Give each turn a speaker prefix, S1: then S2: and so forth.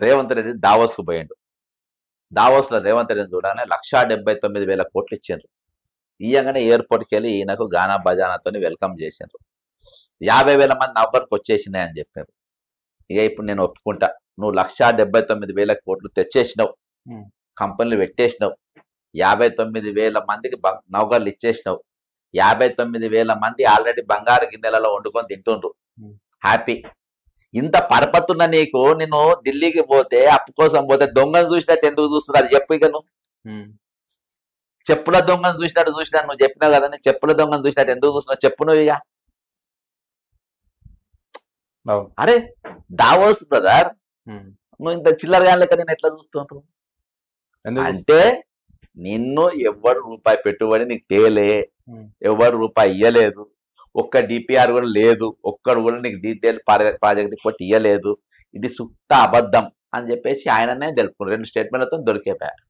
S1: రేవంత్ రెడ్డి దావోస్కు పోయిండు. దావోస్లో రేవంత్ రెడ్డిని చూడగానే 1,79,000 కోట్లు ఇచ్చిండ్రు. ఇయ్యంగానే ఎయిర్పోర్ట్కి వెళ్ళి ఈయనకు గానా బజానాతో వెల్కమ్ చేసిండ్రు. 50,000 మంది నవంబర్కి వచ్చేసినాయని చెప్పారు. ఇక ఇప్పుడు నేను ఒప్పుకుంటా, నువ్వు 1,79,000 కోట్లు తెచ్చేసినావు, కంపెనీలు పెట్టేసినావు, 59,000 మందికి నౌకర్లు ఇచ్చేసినావు, 59,000 మంది ఆల్రెడీ బంగారు గిన్నెలలో వండుకొని తింటుండ్రు, హ్యాపీ. ఇంత పరపతున్న నీకు, నేను ఢిల్లీకి పోతే అప్పు కోసం పోతే దొంగను చూసినట్టు ఎందుకు చూస్తున్నారు చెప్పు. ఇక నువ్వు చెప్పుల దొంగను చూసినట్టు నువ్వు చెప్పినావు కదా, నేను చెప్పుల దొంగను చూసినట్టు ఎందుకు చూస్తున్నావు చెప్పు నువ్వు. ఇక అరే దావోస్ బ్రదర్, నువ్వు ఇంత చిల్లరగా లెక్క నేను ఎట్లా చూస్తుంటావు అంటే, నిన్ను ఎవరు రూపాయి పెట్టుబడి నీకు తేలే, ఎవరు రూపాయి ఇయ్యలేదు, ఒక్క డిపిఆర్ కూడా లేదు, ఒక్కడు కూడా నీకు డీటెయిల్ ప్రాజెక్ట్ రిపోర్ట్ ఇయ్యలేదు, ఇది సుత్త అబద్ధం అని చెప్పేసి ఆయననే తెలుపుకున్నారు. 2 స్టేట్మెంట్లతో దొరికేపారు.